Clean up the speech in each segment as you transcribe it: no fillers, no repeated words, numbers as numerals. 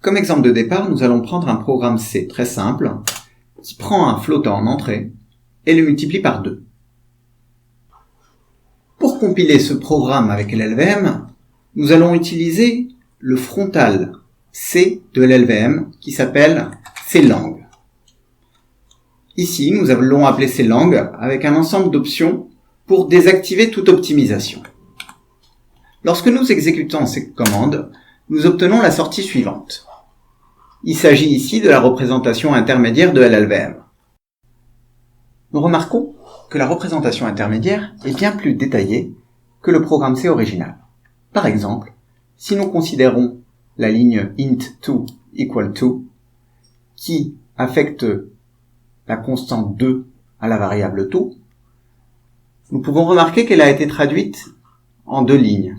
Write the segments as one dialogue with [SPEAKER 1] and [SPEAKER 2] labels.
[SPEAKER 1] Comme exemple de départ, nous allons prendre un programme C très simple qui prend un flottant en entrée et le multiplie par 2. Pour compiler ce programme avec LLVM, nous allons utiliser le frontal C de LLVM qui s'appelle CLang. Ici, nous allons appeler CLang avec un ensemble d'options pour désactiver toute optimisation. Lorsque nous exécutons ces commandes, nous obtenons la sortie suivante. Il s'agit ici de la représentation intermédiaire de LLVM. Nous remarquons que la représentation intermédiaire est bien plus détaillée que le programme C original. Par exemple, si nous considérons la ligne int2 equal to qui affecte la constante 2 à la variable to, nous pouvons remarquer qu'elle a été traduite en 2 lignes.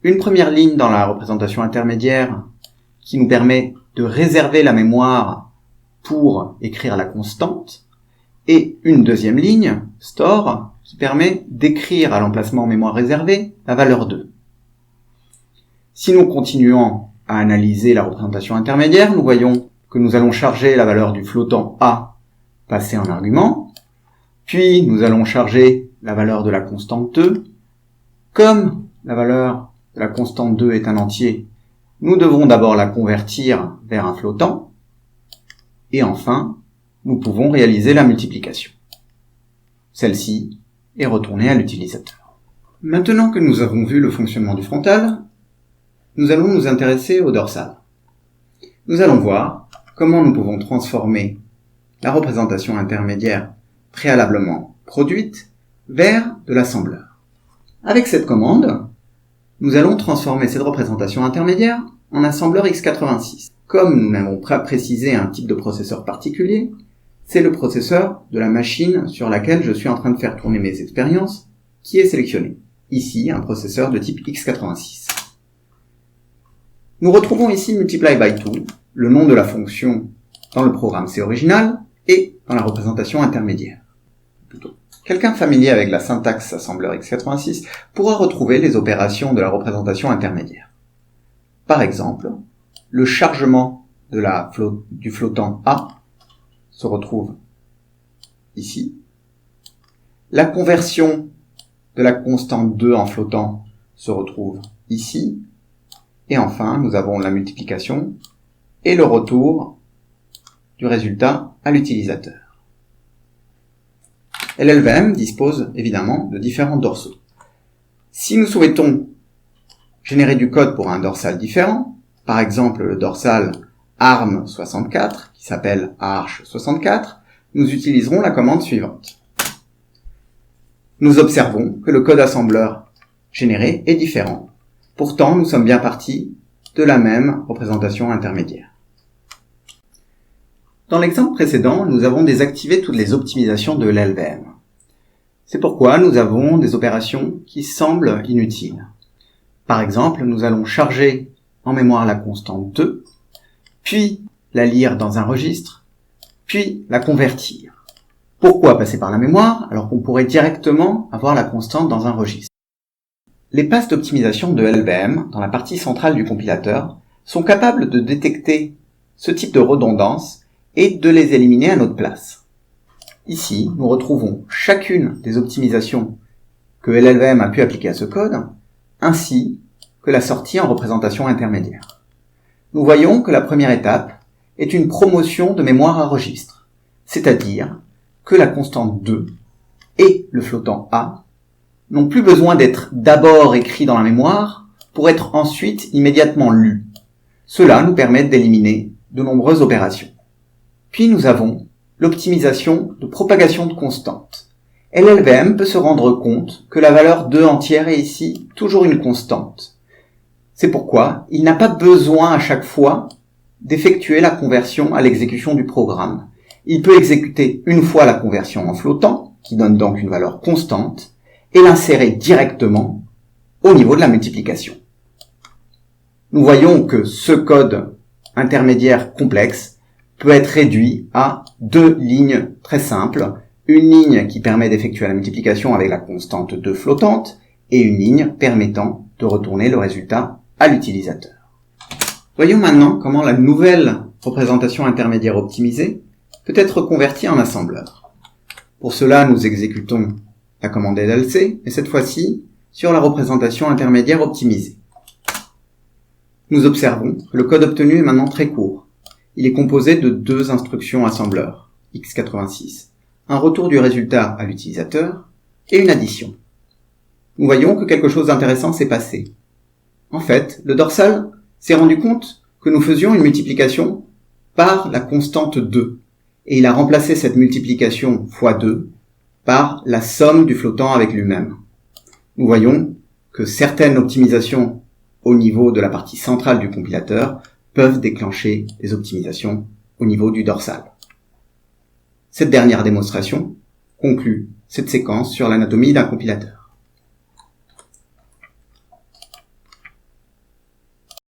[SPEAKER 1] Une première ligne dans la représentation intermédiaire qui nous permet de réserver la mémoire pour écrire la constante, et une deuxième ligne, store, qui permet d'écrire à l'emplacement mémoire réservée la valeur 2. Si nous continuons à analyser la représentation intermédiaire, nous voyons que nous allons charger la valeur du flottant A passé en argument, puis nous allons charger la valeur de la constante 2. Comme la valeur de la constante 2 est un entier, nous devons d'abord la convertir vers un flottant, et enfin, nous pouvons réaliser la multiplication. Celle-ci est retournée à l'utilisateur. Maintenant que nous avons vu le fonctionnement du frontal, nous allons nous intéresser au dorsal. Nous allons voir comment nous pouvons transformer la représentation intermédiaire préalablement produite vers de l'assembleur. Avec cette commande, nous allons transformer cette représentation intermédiaire en assembleur x86. Comme nous n'avons pas précisé un type de processeur particulier, c'est le processeur de la machine sur laquelle je suis en train de faire tourner mes expériences qui est sélectionné. Ici, un processeur de type x86. Nous retrouvons ici multiply by 2, le nom de la fonction dans le programme C original et dans la représentation intermédiaire. Quelqu'un familier avec la syntaxe assembleur x86 pourra retrouver les opérations de la représentation intermédiaire. Par exemple, le chargement du flottant A se retrouve ici. La conversion de la constante 2 en flottant se retrouve ici. Et enfin, nous avons la multiplication et le retour du résultat à l'utilisateur. LLVM dispose évidemment de différents dorsaux. Si nous souhaitons générer du code pour un dorsal différent, par exemple le dorsal ARM64 qui s'appelle arch64, nous utiliserons la commande suivante. Nous observons que le code assembleur généré est différent. Pourtant, nous sommes bien partis de la même représentation intermédiaire. Dans l'exemple précédent, nous avons désactivé toutes les optimisations de LLVM. C'est pourquoi nous avons des opérations qui semblent inutiles. Par exemple, nous allons charger en mémoire la constante 2, puis la lire dans un registre, puis la convertir. Pourquoi passer par la mémoire alors qu'on pourrait directement avoir la constante dans un registre? Les passes d'optimisation de LLVM dans la partie centrale du compilateur sont capables de détecter ce type de redondance et de les éliminer à notre place. Ici, nous retrouvons chacune des optimisations que LLVM a pu appliquer à ce code, ainsi que la sortie en représentation intermédiaire. Nous voyons que la première étape est une promotion de mémoire à registre, c'est-à-dire que la constante 2 et le flottant A n'ont plus besoin d'être d'abord écrits dans la mémoire pour être ensuite immédiatement lus. Cela nous permet d'éliminer de nombreuses opérations. Puis nous avons l'optimisation de propagation de constante. LLVM peut se rendre compte que la valeur 2 entière est ici toujours une constante. C'est pourquoi il n'a pas besoin à chaque fois d'effectuer la conversion à l'exécution du programme. Il peut exécuter une fois la conversion en flottant, qui donne donc une valeur constante, et l'insérer directement au niveau de la multiplication. Nous voyons que ce code intermédiaire complexe peut être réduit à 2 lignes très simples, une ligne qui permet d'effectuer la multiplication avec la constante 2 flottante et une ligne permettant de retourner le résultat à l'utilisateur. Voyons maintenant comment la nouvelle représentation intermédiaire optimisée peut être convertie en assembleur. Pour cela, nous exécutons la commande LC, et cette fois-ci sur la représentation intermédiaire optimisée. Nous observons que le code obtenu est maintenant très court. Il est composé de 2 instructions assembleur, x86, un retour du résultat à l'utilisateur et une addition. Nous voyons que quelque chose d'intéressant s'est passé. En fait, le dorsal s'est rendu compte que nous faisions une multiplication par la constante 2, et il a remplacé cette multiplication fois 2 par la somme du flottant avec lui-même. Nous voyons que certaines optimisations au niveau de la partie centrale du compilateur peuvent déclencher des optimisations au niveau du dorsal. Cette dernière démonstration conclut cette séquence sur l'anatomie d'un compilateur.